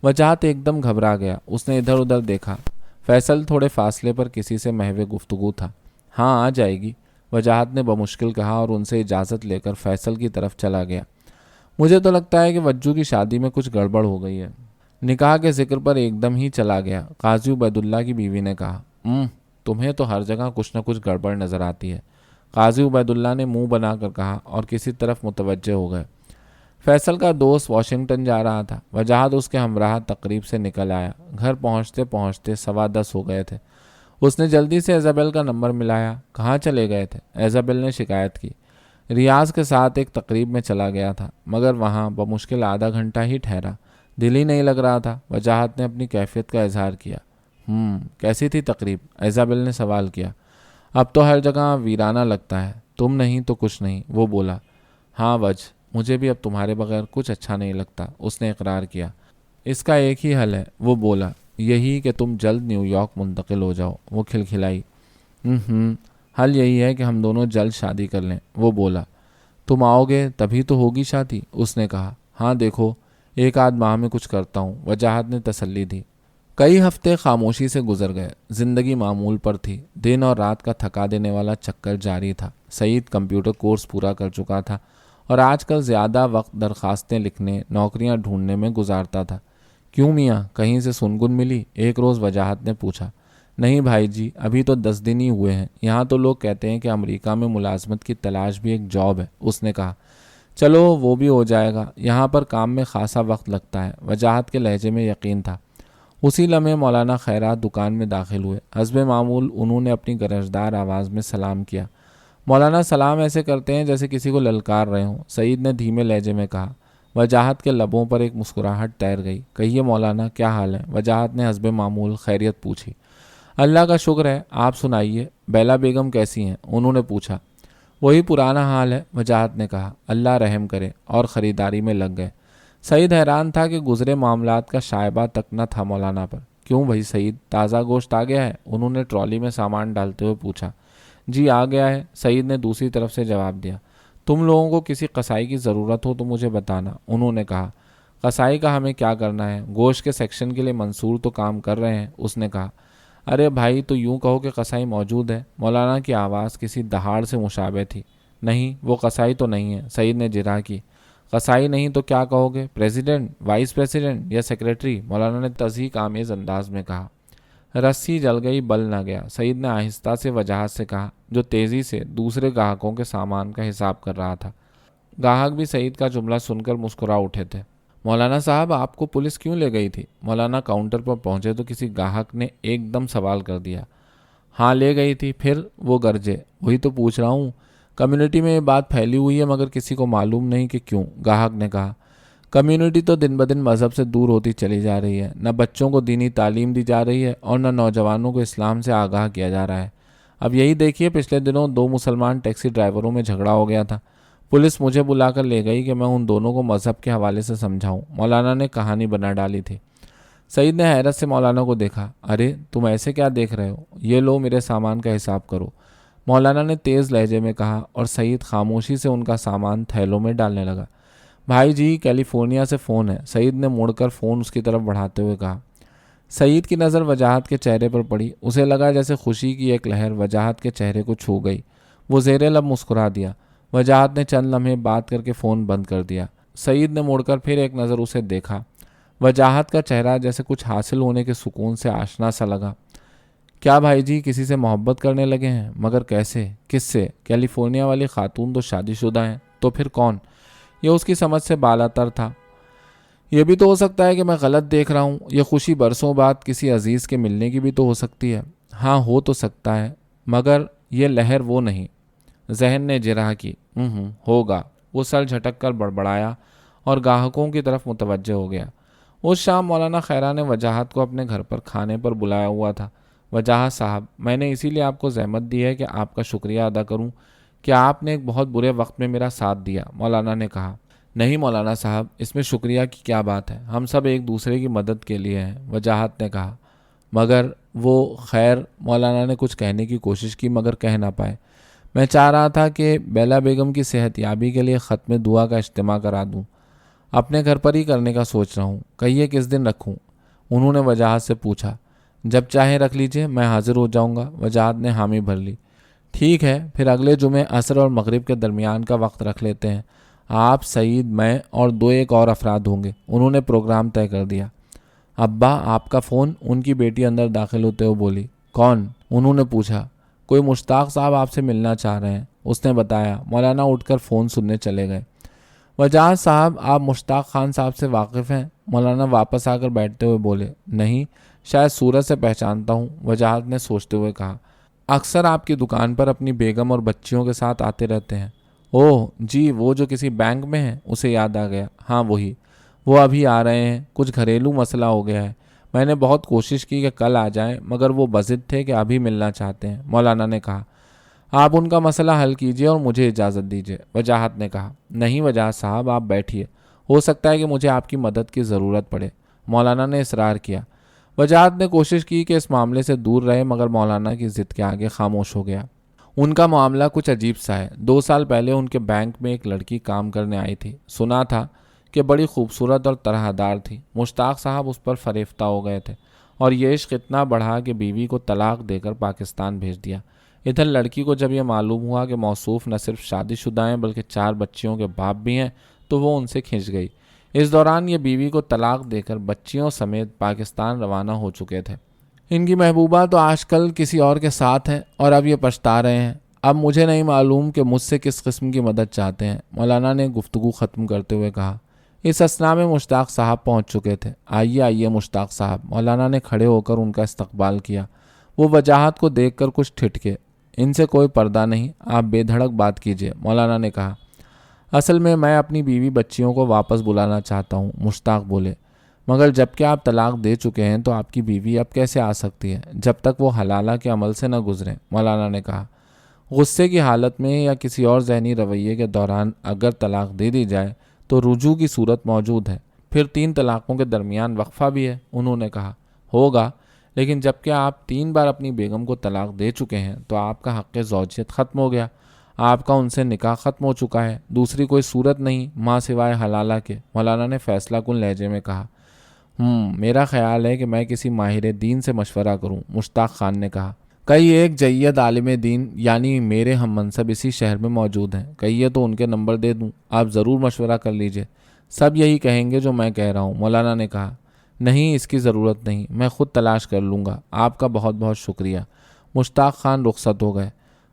وجاہت ایک دم گھبرا گیا۔ اس نے ادھر ادھر دیکھا۔ فیصل تھوڑے فاصلے پر کسی سے محو گفتگو تھا۔ ہاں، آ جائے گی، وجاہت نے بمشکل کہا اور ان سے اجازت لے کر فیصل کی طرف چلا گیا۔ مجھے تو لگتا ہے کہ وجو کی شادی میں کچھ گڑبڑ ہو گئی ہے۔ نکاح کے ذکر پر ایک دم ہی چلا گیا۔ قاضی عبیداللہ کی بیوی نے کہا، تمہیں تو ہر جگہ کچھ نہ کچھ گڑبڑ نظر آتی ہے۔ قاضی عبیداللہ نے منہ بنا کر کہا اور کسی طرف متوجہ ہو گئے۔ فیصل کا دوست واشنگٹن جا رہا تھا۔ وجاہت اس کے ہمراہ تقریب سے نکل آیا۔ گھر پہنچتے پہنچتے 10:15 ہو گئے تھے۔ اس نے جلدی سے ایزابل کا نمبر ملایا۔ کہاں چلے گئے تھے؟ ایزابل نے شکایت کی۔ ریاض کے ساتھ ایک تقریب میں چلا گیا تھا، مگر وہاں بمشکل آدھا گھنٹہ ہی ٹھہرا۔ دل ہی نہیں لگ رہا تھا۔ وجاہت نے اپنی کیفیت کا اظہار کیا۔ کیسی تھی تقریب؟ ایزابل نے سوال کیا۔ اب تو ہر جگہ ویرانہ لگتا ہے۔ تم نہیں تو کچھ نہیں، وہ بولا۔ ہاں وجہ، مجھے بھی اب تمہارے بغیر کچھ اچھا نہیں لگتا، اس نے اقرار کیا۔ اس کا ایک ہی حل ہے، وہ بولا، یہی کہ تم جلد نیو یارک منتقل ہو جاؤ، وہ کھلکھلائی۔ حل یہی ہے کہ ہم دونوں جلد شادی کر لیں، وہ بولا۔ تم آؤ گے تبھی تو ہوگی شادی، اس نے کہا۔ ہاں دیکھو، 1 ماہ میں کچھ کرتا ہوں، وجاہت نے تسلی دی۔ کئی ہفتے خاموشی سے گزر گئے۔ زندگی معمول پر تھی۔ دن اور رات کا تھکا دینے والا چکر جاری تھا۔ سعید کمپیوٹر کورس پورا کر چکا تھا اور آج کل زیادہ وقت درخواستیں لکھنے، نوکریاں ڈھونڈنے میں گزارتا تھا۔ کیوں میاں، کہیں سے سنگن ملی؟ ایک روز وجاہت نے پوچھا۔ نہیں بھائی جی، ابھی تو 10 دن ہی ہوئے ہیں۔ یہاں تو لوگ کہتے ہیں کہ امریکہ میں ملازمت کی تلاش بھی ایک جاب ہے، اس نے کہا۔ چلو وہ بھی ہو جائے گا، یہاں پر کام میں خاصا وقت لگتا ہے، وجاہت کے لہجے میں یقین تھا۔ اسی لمحے مولانا خیرات دکان میں داخل ہوئے۔ حسب معمول انہوں نے اپنی گرجدار آواز میں سلام کیا۔ مولانا سلام ایسے کرتے ہیں جیسے کسی کو للکار رہے ہوں، سعید نے دھیمے لہجے میں کہا۔ وجاہت کے لبوں پر ایک مسکراہٹ تیر گئی۔ کہیے مولانا، کیا حال ہے؟ وجاہت نے حسب معمول خیریت پوچھی۔ اللہ کا شکر ہے، آپ سنائیے، بیلا بیگم کیسی ہیں؟ انہوں نے پوچھا۔ وہی پرانا حال ہے، وجاہت نے کہا۔ اللہ رحم کرے، اور خریداری میں لگ گئے۔ سعید حیران تھا کہ گزرے معاملات کا شائبہ تک نہ تھا مولانا پر۔ کیوں بھائی سعید، تازہ گوشت آ گیا ہے؟ انہوں نے ٹرالی میں سامان ڈالتے ہوئے پوچھا۔ جی آ گیا ہے، سعید نے دوسری طرف سے جواب دیا۔ تم لوگوں کو کسی قصائی کی ضرورت ہو تو مجھے بتانا، انہوں نے کہا۔ قصائی کا ہمیں کیا کرنا ہے، گوشت کے سیکشن کے لیے منصور تو کام کر رہے ہیں، اس نے کہا۔ ارے بھائی، تو یوں کہو کہ قصائی موجود ہے۔ مولانا کی آواز کسی دہاڑ سے مشابہ تھی۔ نہیں، وہ قصائی تو نہیں ہے، سعید نے جرح کی۔ قصائی نہیں تو کیا کہو گے؟ پریزیڈنٹ، وائس پریزیڈنٹ یا سیکریٹری؟ مولانا نے تضحیک آمیز انداز میں کہا۔ رسی جل گئی، بل نہ گیا، سعید نے آہستہ سے وجاہت سے کہا، جو تیزی سے دوسرے گاہکوں کے سامان کا حساب کر رہا تھا۔ گاہک بھی سعید کا جملہ سن کر مسکرا اٹھے تھے۔ مولانا صاحب، آپ کو پولیس کیوں لے گئی تھی؟ مولانا کاؤنٹر پر پہنچے تو کسی گاہک نے ایک دم سوال کر دیا۔ ہاں لے گئی تھی، پھر؟ وہ گرجے۔ وہی تو پوچھ رہا ہوں، کمیونٹی میں یہ بات پھیلی ہوئی ہے مگر کسی کو معلوم نہیں کہ کیوں، گاہک نے کہا۔ کمیونٹی تو دن بدن مذہب سے دور ہوتی چلی جا رہی ہے، نہ بچوں کو دینی تعلیم دی جا رہی ہے اور نہ نوجوانوں کو اسلام سے آگاہ کیا جا رہا ہے۔ اب یہی دیکھیے، پچھلے دنوں 2 مسلمان ٹیکسی ڈرائیوروں میں جھگڑا ہو گیا تھا۔ پولیس مجھے بلا کر لے گئی کہ میں ان دونوں کو مذہب کے حوالے سے سمجھاؤں، مولانا نے کہانی بنا ڈالی تھی۔ سعید نے حیرت سے مولانا کو دیکھا۔ ارے تم ایسے کیا دیکھ رہے ہو؟ یہ لو میرے سامان کا حساب کرو، مولانا نے تیز لہجے میں کہا، اور سعید خاموشی سے ان کا سامان تھیلوں میں ڈالنے لگا۔ بھائی جی، کیلیفورنیا سے فون ہے، سعید نے مڑ کر فون اس کی طرف بڑھاتے ہوئے کہا۔ سعید کی نظر وجاہت کے چہرے پر پڑی۔ اسے لگا جیسے خوشی کی ایک لہر وجاہت کے چہرے کو چھو گئی۔ وہ زیر لب مسکرا دیا۔ وجاہت نے چند لمحے بات کر کے فون بند کر دیا۔ سعید نے مڑ کر پھر ایک نظر اسے دیکھا۔ وجاہت کا چہرہ جیسے کچھ حاصل ہونے کے سکون سے آشنا سا لگا۔ کیا بھائی جی، کسی سے محبت کرنے لگے ہیں؟ مگر کیسے، کس سے؟ کیلیفورنیا والی خاتون تو شادی شدہ ہیں، تو پھر کون؟ یہ اس کی سمجھ سے بالاتر تھا۔ یہ بھی تو ہو سکتا ہے کہ میں غلط دیکھ رہا ہوں، یہ خوشی برسوں بعد کسی عزیز کے ملنے کی بھی تو ہو سکتی ہے۔ ہاں ہو تو سکتا ہے، مگر یہ لہر وہ نہیں، ذہن نے جرح کی۔ ہوگا، وہ سر جھٹک کر بڑبڑایا اور گاہکوں کی طرف متوجہ ہو گیا۔ اس شام مولانا خیرہ نے وجاہت کو اپنے گھر پر کھانے پر بلایا ہوا تھا۔ وجاہت صاحب، میں نے اسی لیے آپ کو زحمت دی ہے کہ آپ کا شکریہ ادا کروں کہ آپ نے ایک بہت برے وقت میں میرا ساتھ دیا، مولانا نے کہا۔ نہیں مولانا صاحب، اس میں شکریہ کی کیا بات ہے، ہم سب ایک دوسرے کی مدد کے لیے ہیں، وجاہت نے کہا۔ مگر وہ خیر، مولانا نے کچھ کہنے کی کوشش کی مگر کہہ نہ پائے۔ میں چاہ رہا تھا کہ بیلا بیگم کی صحت یابی کے لیے ختم دعا کا اجتماع کرا دوں، اپنے گھر پر ہی کرنے کا سوچ رہا ہوں، کہیے کس دن رکھوں؟ انہوں نے وجاہت سے پوچھا۔ جب چاہیں رکھ لیجئے، میں حاضر ہو جاؤں گا، وجاہت نے حامی بھر لی۔ ٹھیک ہے، پھر اگلے جمعے عصر اور مغرب کے درمیان کا وقت رکھ لیتے ہیں، آپ، سعید، میں اور 2 ایک اور افراد ہوں گے، انہوں نے پروگرام طے کر دیا۔ ابا آپ کا فون؟ ان کی بیٹی اندر داخل ہوتے ہوئے بولی۔ کون؟ انہوں نے پوچھا۔ کوئی مشتاق صاحب آپ سے ملنا چاہ رہے ہیں، اس نے بتایا۔ مولانا اٹھ کر فون سننے چلے گئے۔ وجاہت صاحب آپ مشتاق خان صاحب سے واقف ہیں؟ مولانا واپس آ کر بیٹھتے ہوئے بولے۔ نہیں، شاید صورت سے پہچانتا ہوں، وجاہت نے سوچتے ہوئے کہا۔ اکثر آپ کی دکان پر اپنی بیگم اور بچیوں کے ساتھ آتے رہتے ہیں۔ اوہ جی، وہ جو کسی بینک میں ہیں، اسے یاد آ گیا۔ ہاں وہی، وہ ابھی آ رہے ہیں، کچھ گھریلو مسئلہ ہو گیا ہے۔ میں نے بہت کوشش کی کہ کل آ جائیں، مگر وہ بضد تھے کہ ابھی ملنا چاہتے ہیں، مولانا نے کہا۔ آپ ان کا مسئلہ حل کیجئے اور مجھے اجازت دیجئے، وجاہت نے کہا۔ نہیں وجاہت صاحب، آپ بیٹھیے، ہو سکتا ہے کہ مجھے آپ کی مدد کی ضرورت پڑے، مولانا نے اصرار کیا۔ وجاہت نے کوشش کی کہ اس معاملے سے دور رہے، مگر مولانا کی ضد کے آگے خاموش ہو گیا۔ ان کا معاملہ کچھ عجیب سا ہے۔ 2 سال پہلے ان کے بینک میں ایک لڑکی کام کرنے آئی تھی۔ سنا تھا کہ بڑی خوبصورت اور طرح دار تھی۔ مشتاق صاحب اس پر فریفتہ ہو گئے تھے اور یہ عشق اتنا بڑھا کہ بیوی کو طلاق دے کر پاکستان بھیج دیا۔ ادھر لڑکی کو جب یہ معلوم ہوا کہ موصوف نہ صرف شادی شدہ ہیں بلکہ 4 بچیوں کے باپ بھی ہیں تو وہ ان سے کھنچ گئی۔ اس دوران یہ بیوی کو طلاق دے کر بچیوں سمیت پاکستان روانہ ہو چکے تھے۔ ان کی محبوبہ تو آج کل کسی اور کے ساتھ ہیں اور اب یہ پچھتا رہے ہیں۔ اب مجھے نہیں معلوم کہ مجھ سے کس قسم کی مدد چاہتے ہیں، مولانا نے گفتگو ختم کرتے ہوئے کہا۔ اس اثنا میں مشتاق صاحب پہنچ چکے تھے۔ آئیے آئیے مشتاق صاحب، مولانا نے کھڑے ہو کر ان کا استقبال کیا۔ وہ وجاہت کو دیکھ کر کچھ ٹھٹکے۔ ان سے کوئی پردہ نہیں، آپ بے دھڑک بات کیجیے، مولانا نے کہا۔ اصل میں اپنی بیوی بچیوں کو واپس بلانا چاہتا ہوں، مشتاق بولے۔ مگر جب کہ آپ طلاق دے چکے ہیں تو آپ کی بیوی اب کیسے آ سکتی ہے جب تک وہ حلالہ کے عمل سے نہ گزریں، مولانا نے کہا۔ غصے کی حالت میں یا کسی اور ذہنی رویے کے دوران اگر طلاق دے دی جائے تو رجوع کی صورت موجود ہے، پھر 3 طلاقوں کے درمیان وقفہ بھی ہے، انہوں نے کہا۔ ہوگا، لیکن جب کہ آپ 3 بار اپنی بیگم کو طلاق دے چکے ہیں تو آپ کا حق زوجیت ختم ہو گیا، آپ کا ان سے نکاح ختم ہو چکا ہے، دوسری کوئی صورت نہیں ماں سوائے حلالہ کے، مولانا نے فیصلہ کن لہجے میں کہا۔ میرا خیال ہے کہ میں کسی ماہر دین سے مشورہ کروں، مشتاق خان نے کہا۔ کئی ایک جید عالم دین یعنی میرے ہم منصب اسی شہر میں موجود ہیں، کہیے تو ان کے نمبر دے دوں، آپ ضرور مشورہ کر لیجئے۔ سب یہی کہیں گے جو میں کہہ رہا ہوں، مولانا نے کہا۔ نہیں، اس کی ضرورت نہیں، میں خود تلاش کر لوں گا، آپ کا بہت بہت شکریہ۔ مشتاق خان رخصت ہو گئے۔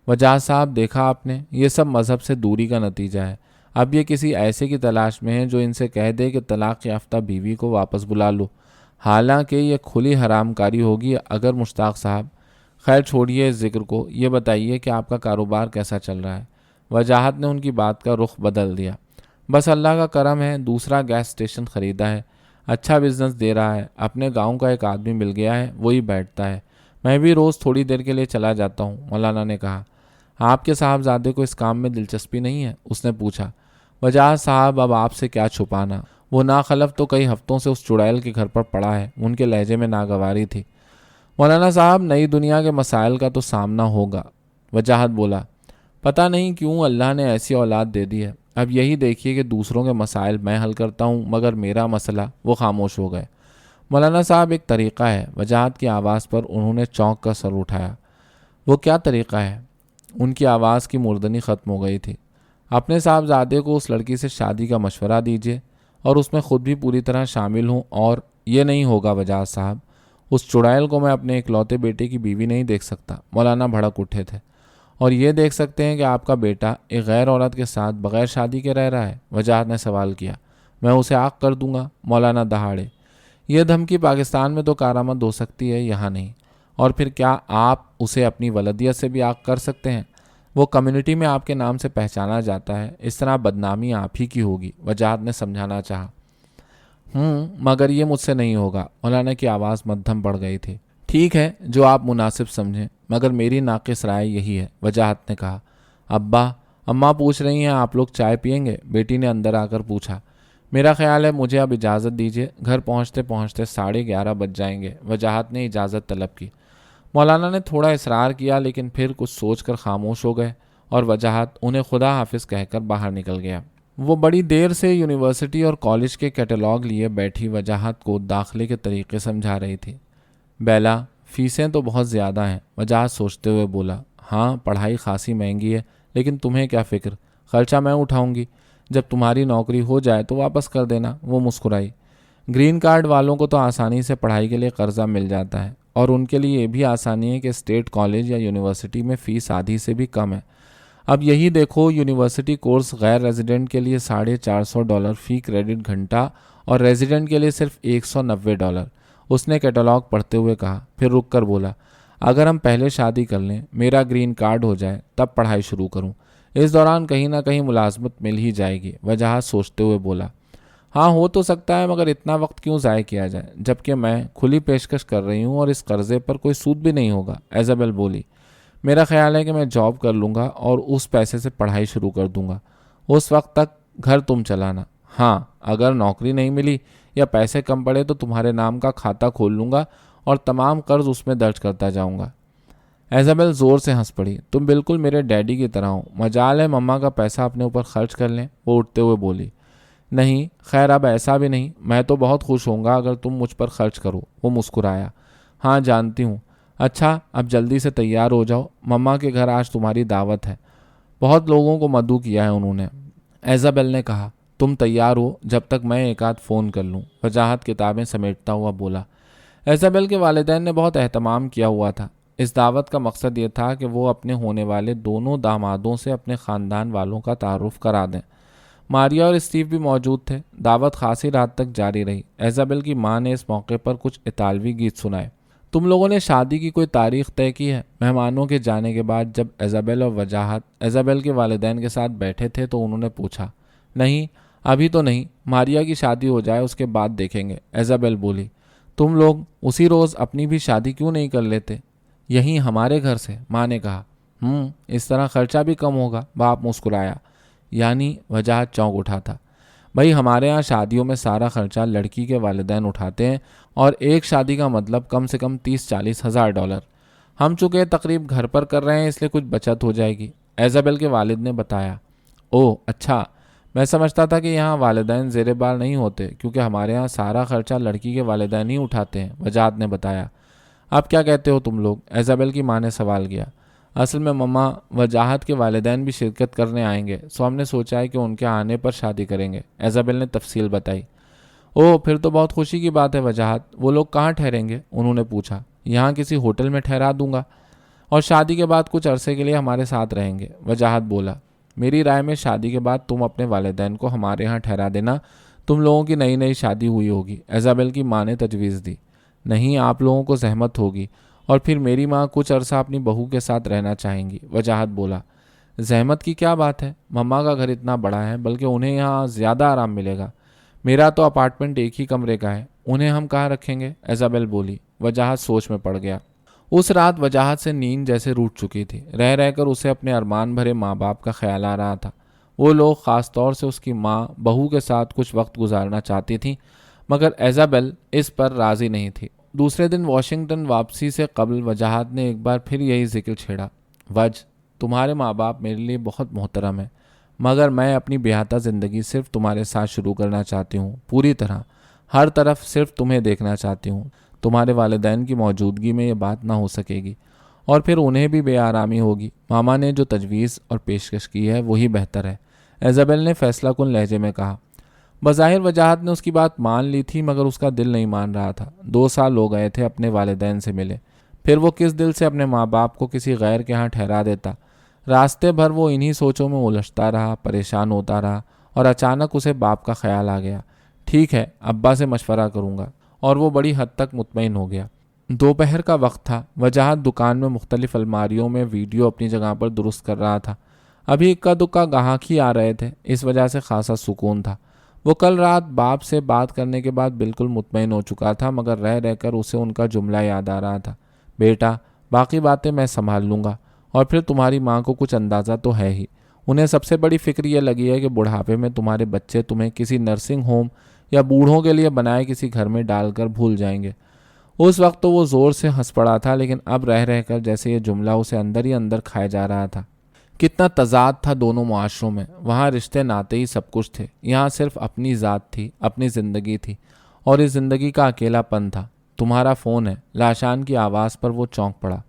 وجاہت صاحب، دیکھا آپ نے، یہ سب مذہب سے دوری کا نتیجہ ہے۔ اب یہ کسی ایسے کی تلاش میں ہے جو ان سے کہہ دے کہ طلاق یافتہ بیوی کو واپس بلا لو، حالانکہ یہ کھلی حرام کاری ہوگی اگر مشتاق صاحب۔ خیر چھوڑیے اس ذکر کو، یہ بتائیے کہ آپ کا کاروبار کیسا چل رہا ہے؟ وجاہت نے ان کی بات کا رخ بدل دیا۔ بس اللہ کا کرم ہے، دوسرا گیس اسٹیشن خریدا ہے، اچھا بزنس دے رہا ہے، اپنے گاؤں کا ایک آدمی مل گیا ہے، وہی بیٹھتا ہے، میں بھی روز تھوڑی دیر کے لیے چلا جاتا ہوں، مولانا نے کہا۔ آپ کے صاحبزادے کو اس کام میں دلچسپی نہیں ہے؟ اس نے پوچھا۔ وجاہت صاحب، اب آپ سے کیا چھپانا، وہ ناخلف تو کئی ہفتوں سے اس چڑیل کے گھر پر پڑا ہے، ان کے لہجے میں ناگواری تھی۔ مولانا صاحب، نئی دنیا کے مسائل کا تو سامنا ہوگا، وجاہت بولا۔ پتہ نہیں کیوں اللہ نے ایسی اولاد دے دی ہے، اب یہی دیکھیے کہ دوسروں کے مسائل میں حل کرتا ہوں مگر میرا مسئلہ۔ وہ خاموش ہو گئے۔ مولانا صاحب، ایک طریقہ ہے، وجاہت کی آواز پر انہوں نے چونک کر سر اٹھایا۔ وہ کیا طریقہ ہے؟ ان کی آواز کی مردنی ختم ہو گئی تھی۔ اپنے صاحبزادے کو اس لڑکی سے شادی کا مشورہ دیجیے اور اس میں خود بھی پوری طرح شامل ہوں، اور یہ نہیں ہوگا وجاہت صاحب، اس چڑیل کو میں اپنے اکلوتے بیٹے کی بیوی نہیں دیکھ سکتا، مولانا بھڑک اٹھے تھے۔ اور یہ دیکھ سکتے ہیں کہ آپ کا بیٹا ایک غیر عورت کے ساتھ بغیر شادی کے رہ رہا ہے؟ وجاہت نے سوال کیا۔ میں اسے عاق کر دوں گا، مولانا دہاڑے۔ یہ دھمکی پاکستان میں تو کارآمد ہو سکتی ہے، یہاں نہیں۔ اور پھر کیا آپ اسے اپنی ولدیت سے بھی عاق کر سکتے ہیں؟ وہ کمیونٹی میں آپ کے نام سے پہچانا جاتا ہے، اس طرح بدنامی آپ ہی کی ہوگی، وجاہت نے سمجھانا چاہا۔ مگر یہ مجھ سے نہیں ہوگا، مولانا کی آواز مدھم بڑھ گئی تھی۔ ٹھیک ہے، جو آپ مناسب سمجھیں، مگر میری ناقص رائے یہی ہے، وجاہت نے کہا۔ ابا، اماں پوچھ رہی ہیں آپ لوگ چائے پئیں گے؟ بیٹی نے اندر آ کر پوچھا۔ میرا خیال ہے مجھے اب اجازت دیجیے، گھر پہنچتے پہنچتے 11:30 بج جائیں گے، وجاہت نے اجازت طلب کی۔ مولانا نے تھوڑا اصرار کیا لیکن پھر کچھ سوچ کر خاموش ہو گئے اور وجاہت انہیں خدا حافظ کہہ کر باہر نکل گیا۔ وہ بڑی دیر سے یونیورسٹی اور کالج کے کیٹلاگ لیے بیٹھی وجاہت کو داخلے کے طریقے سمجھا رہی تھی۔ بیلا، فیسیں تو بہت زیادہ ہیں، وجاہت سوچتے ہوئے بولا۔ ہاں، پڑھائی خاصی مہنگی ہے، لیکن تمہیں کیا فکر، خرچہ میں اٹھاؤں گی، جب تمہاری نوکری ہو جائے تو واپس کر دینا، وہ مسکرائی۔ گرین کارڈ والوں کو تو آسانی سے پڑھائی کے لیے قرضہ مل جاتا ہے، اور ان کے لیے یہ بھی آسانی ہے کہ اسٹیٹ کالج یا یونیورسٹی میں فیس آدھی سے بھی کم ہے۔ اب یہی دیکھو، یونیورسٹی کورس غیر ریزیڈنٹ کے لیے $450 فی کریڈٹ گھنٹہ اور ریزیڈنٹ کے لیے صرف $190۔ اس نے کیٹلاگ پڑھتے ہوئے کہا، پھر رک کر بولا، اگر ہم پہلے شادی کر لیں، میرا گرین کارڈ ہو جائے، تب پڑھائی شروع کروں، اس دوران کہیں نہ کہیں ملازمت مل ہی جائے گی۔ وجاہت سوچتے ہوئے بولا، ہاں ہو تو سکتا ہے، مگر اتنا وقت کیوں ضائع کیا جائے، جبکہ میں کھلی پیشکش کر رہی ہوں اور اس قرضے پر کوئی سود بھی نہیں ہوگا۔ ایزابل بولی، میرا خیال ہے کہ میں جاب کر لوں گا اور اس پیسے سے پڑھائی شروع کر دوں گا، اس وقت تک گھر تم چلانا۔ ہاں، اگر نوکری نہیں ملی یا پیسے کم پڑے تو تمہارے نام کا کھاتا کھول لوں گا اور تمام قرض اس میں درج کرتا جاؤں گا۔ ایزابل زور سے ہنس پڑی، تم بالکل میرے ڈیڈی کی طرح ہو، مجال ہے مما کا پیسہ اپنے اوپر خرچ کر لیں۔ وہ اٹھتے ہوئے بولی، نہیں خیر، اب ایسا بھی نہیں، میں تو بہت خوش ہوں گا اگر تم مجھ پر خرچ کرو۔ وہ مسکرایا، ہاں جانتی ہوں۔ اچھا، اب جلدی سے تیار ہو جاؤ، مما کے گھر آج تمہاری دعوت ہے، بہت لوگوں کو مدعو کیا ہے انہوں نے۔ ایزابل نے کہا، تم تیار ہو جب تک میں ایک آدھ فون کر لوں۔ وجاہت کتابیں سمیٹتا ہوا بولا۔ ایزابل کے والدین نے بہت اہتمام کیا ہوا تھا۔ اس دعوت کا مقصد یہ تھا کہ وہ اپنے ہونے والے دونوں دامادوں سے اپنے خاندان والوں کا تعارف کرا دیں۔ ماریا اور اسٹیو بھی موجود تھے۔ دعوت خاصی رات تک جاری رہی۔ ایزابل کی ماں نے اس موقع پر کچھ اطالوی گیت سنائے۔ تم لوگوں نے شادی کی کوئی تاریخ طے کی ہے؟ مہمانوں کے جانے کے بعد جب ایزابل اور وجاہت ایزابل کے والدین کے ساتھ بیٹھے تھے تو انہوں نے پوچھا۔ نہیں، ابھی تو نہیں، ماریا کی شادی ہو جائے اس کے بعد دیکھیں گے۔ ایزابل بولی، تم لوگ اسی روز اپنی بھی شادی کیوں نہیں کر لیتے؟ یہیں ہمارے گھر سے، ماں نے کہا۔ اس طرح خرچہ بھی کم ہوگا۔ باپ مسکرایا۔ یعنی؟ وجاہت چونک اٹھا تھا۔ بھائی، ہمارے ہاں شادیوں میں سارا خرچہ لڑکی کے والدین اٹھاتے ہیں، اور ایک شادی کا مطلب کم سے کم $30-40 ہزار۔ ہم چونکہ تقریب گھر پر کر رہے ہیں اس لیے کچھ بچت ہو جائے گی، ایزابل کے والد نے بتایا۔ اوہ اچھا، میں سمجھتا تھا کہ یہاں والدین زیر بار نہیں ہوتے، کیونکہ ہمارے ہاں سارا خرچہ لڑکی کے والدین ہی اٹھاتے ہیں، وجاہت نے بتایا۔ اب کیا کہتے ہو تم لوگ؟ ایزابل کی ماں نے سوال کیا۔ اصل میں مما، وجاہت کے والدین بھی شرکت کرنے آئیں گے، سو ہم نے سوچا ہے کہ ان کے آنے پر شادی کریں گے، ایزابل نے تفصیل بتائی۔ اوہ، پھر تو بہت خوشی کی بات ہے وجاہت۔ وہ لوگ کہاں ٹھہریں گے؟ انہوں نے پوچھا۔ یہاں کسی ہوٹل میں ٹھہرا دوں گا، اور شادی کے بعد کچھ عرصے کے لیے ہمارے ساتھ رہیں گے۔ وجاہت بولا، میری رائے میں شادی کے بعد تم اپنے والدین کو ہمارے ہاں ٹھہرا دینا، تم لوگوں کی نئی نئی شادی ہوئی ہوگی، ایزابل کی ماں نے تجویز دی۔ نہیں، آپ لوگوں کو زحمت ہوگی، اور پھر میری ماں کچھ عرصہ اپنی بہو کے ساتھ رہنا چاہیں گی۔ وجاہت بولا، زحمت کی کیا بات ہے، مما کا گھر اتنا بڑا ہے، بلکہ انہیں یہاں زیادہ آرام ملے گا۔ میرا تو اپارٹمنٹ ایک ہی کمرے کا ہے، انہیں ہم کہاں رکھیں گے؟ ایزابل بولی۔ وجاہت سوچ میں پڑ گیا۔ اس رات وجاہت سے نیند جیسے روٹ چکی تھی، رہ رہ کر اسے اپنے ارمان بھرے ماں باپ کا خیال آ رہا تھا۔ وہ لوگ، خاص طور سے اس کی ماں، بہو کے ساتھ کچھ وقت گزارنا چاہتی تھیں، مگر ایزابل اس پر راضی نہیں تھی۔ دوسرے دن واشنگٹن واپسی سے قبل وجاہت نے ایک بار پھر یہی ذکر چھیڑا۔ تمہارے ماں باپ میرے لیے بہت محترم ہیں، مگر میں اپنی بیاہتا زندگی صرف تمہارے ساتھ شروع کرنا چاہتی ہوں، پوری طرح، ہر طرف صرف تمہیں دیکھنا چاہتی ہوں۔ تمہارے والدین کی موجودگی میں یہ بات نہ ہو سکے گی، اور پھر انہیں بھی بے آرامی ہوگی۔ ماما نے جو تجویز اور پیشکش کی ہے وہی بہتر ہے، ایزابل نے فیصلہ کن لہجے میں کہا۔ بظاہر وجاہت نے اس کی بات مان لی تھی، مگر اس کا دل نہیں مان رہا تھا۔ 2 سال ہو گئے تھے اپنے والدین سے ملے، پھر وہ کس دل سے اپنے ماں باپ کو کسی غیر کے ہاں ٹھہرا دیتا؟ راستے بھر وہ انہی سوچوں میں الجھتا رہا، پریشان ہوتا رہا، اور اچانک اسے باپ کا خیال آ گیا۔ ٹھیک ہے، ابا سے مشورہ کروں گا، اور وہ بڑی حد تک مطمئن ہو گیا۔ دوپہر کا وقت تھا۔ وجاہت دکان میں مختلف الماریوں میں ویڈیو اپنی جگہ پر درست کر رہا تھا۔ ابھی اکا دکا گاہک ہی آ رہے تھے، اس وجہ سے خاصا سکون تھا۔ وہ کل رات باپ سے بات کرنے کے بعد بالکل مطمئن ہو چکا تھا، مگر رہ رہ کر اسے ان کا جملہ یاد آ رہا تھا، بیٹا، باقی باتیں میں سنبھال لوں گا، اور پھر تمہاری ماں کو کچھ اندازہ تو ہے ہی، انہیں سب سے بڑی فکر یہ لگی ہے کہ بڑھاپے میں تمہارے بچے تمہیں کسی نرسنگ ہوم یا بوڑھوں کے لیے بنائے کسی گھر میں ڈال کر بھول جائیں گے۔ اس وقت تو وہ زور سے ہنس پڑا تھا، لیکن اب رہ رہ کر جیسے یہ جملہ اسے اندر ہی اندر کھائے جا رہا تھا۔ کتنا تضاد تھا دونوں معاشروں میں۔ وہاں رشتے ناتے ہی سب کچھ تھے، یہاں صرف اپنی ذات تھی، اپنی زندگی تھی، اور اس زندگی کا اکیلا پن تھا۔ تمہارا فون ہے، لاشان کی آواز پر وہ چونک پڑا۔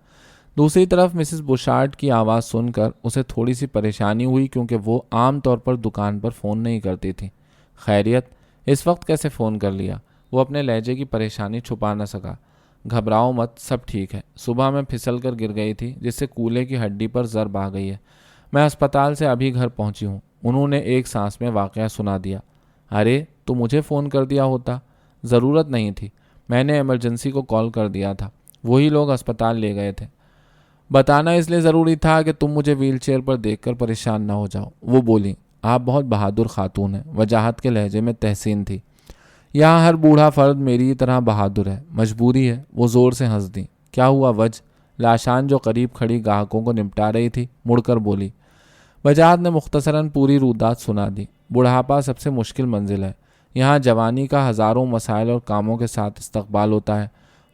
دوسری طرف مسز بوشارڈ کی آواز سن کر اسے تھوڑی سی پریشانی ہوئی، کیونکہ وہ عام طور پر دکان پر فون نہیں کرتی تھی۔ خیریت، اس وقت کیسے فون کر لیا؟ وہ اپنے لہجے کی پریشانی چھپا نہ سکا۔ گھبراؤ مت، سب ٹھیک ہے۔ صبح میں پھسل کر گر گئی تھی جس سے کولے کی ہڈی پر ضرب آ گئی ہے۔ میں اسپتال سے ابھی گھر پہنچی ہوں۔ انہوں نے ایک سانس میں واقعہ سنا دیا۔ ارے تو مجھے فون کر دیا ہوتا۔ ضرورت نہیں تھی، میں نے ایمرجنسی کو کال کر دیا تھا، وہی لوگ اسپتال لے گئے تھے۔ بتانا اس لیے ضروری تھا کہ تم مجھے ویل چیئر پر دیکھ کر پریشان نہ ہو جاؤ، وہ بولی۔ آپ بہت بہادر خاتون ہیں، وجاہت کے لہجے میں تحسین تھی۔ یہاں ہر بوڑھا فرد میری طرح بہادر ہے، مجبوری ہے، وہ زور سے ہنس دی۔ کیا ہوا وجہ؟ لاشان جو قریب کھڑی گاہکوں کو نمٹا رہی تھی مڑ کر بولی۔ وجاہت نے مختصراً پوری رودات سنا دی۔ بڑھاپا سب سے مشکل منزل ہے، یہاں جوانی کا ہزاروں مسائل اور کاموں کے ساتھ استقبال ہوتا ہے،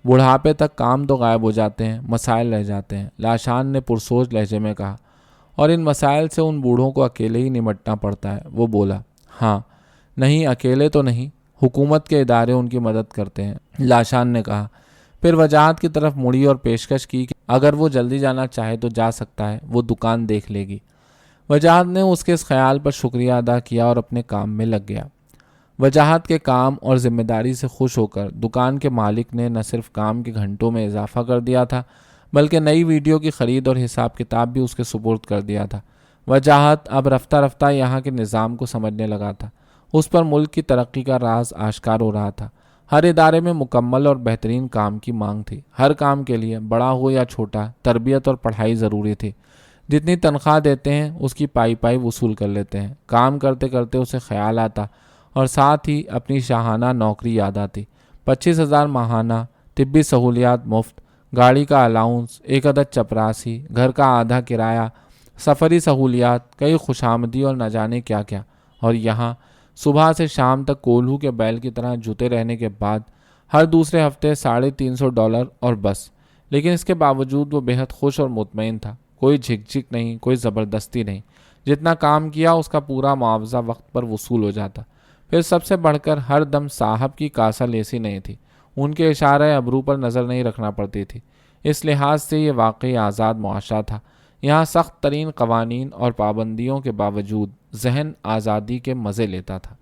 بڑھاپے تک کام تو غائب ہو جاتے ہیں، مسائل رہ جاتے ہیں، لاشان نے پرسوچ لہجے میں کہا، اور ان مسائل سے ان بوڑھوں کو اکیلے ہی نمٹنا پڑتا ہے، وہ بولا۔ ہاں، نہیں اکیلے تو نہیں، حکومت کے ادارے ان کی مدد کرتے ہیں، لاشان نے کہا۔ پھر وجاہت کی طرف مڑی اور پیشکش کی کہ اگر وہ جلدی جانا چاہے تو جا سکتا ہے، وہ دکان دیکھ لے گی۔ وجاہت نے اس کے اس خیال پر شکریہ ادا کیا اور اپنے کام میں لگ گیا۔ وجاہت کے کام اور ذمہ داری سے خوش ہو کر دکان کے مالک نے نہ صرف کام کے گھنٹوں میں اضافہ کر دیا تھا بلکہ نئی ویڈیو کی خرید اور حساب کتاب بھی اس کے سپرد کر دیا تھا۔ وجاہت اب رفتہ رفتہ یہاں کے نظام کو سمجھنے لگا تھا، اس پر ملک کی ترقی کا راز آشکار ہو رہا تھا۔ ہر ادارے میں مکمل اور بہترین کام کی مانگ تھی، ہر کام کے لیے بڑا ہو یا چھوٹا تربیت اور پڑھائی ضروری تھی۔ جتنی تنخواہ دیتے ہیں اس کی پائی پائی وصول کر لیتے ہیں۔ کام کرتے کرتے اسے خیال آتا اور ساتھ ہی اپنی شاہانہ نوکری یاد آتی۔ 25,000 ماہانہ، طبی سہولیات مفت، گاڑی کا الاؤنس، ایک عدد چپراسی، گھر کا آدھا کرایہ، سفری سہولیات، کئی خوشامدی اور نہ جانے کیا کیا۔ اور یہاں صبح سے شام تک کولہو کے بیل کی طرح جوتے رہنے کے بعد ہر دوسرے ہفتے $350 اور بس۔ لیکن اس کے باوجود وہ بہت خوش اور مطمئن تھا، کوئی جھک نہیں، کوئی زبردستی نہیں۔ جتنا کام کیا اس کا پورا معاوضہ وقت پر وصول ہو جاتا۔ پھر سب سے بڑھ کر ہر دم صاحب کی کاسا لیسی نہیں تھی، ان کے اشارہ ابرو پر نظر نہیں رکھنا پڑتی تھی۔ اس لحاظ سے یہ واقعی آزاد معاشرہ تھا۔ یہاں سخت ترین قوانین اور پابندیوں کے باوجود ذہن آزادی کے مزے لیتا تھا۔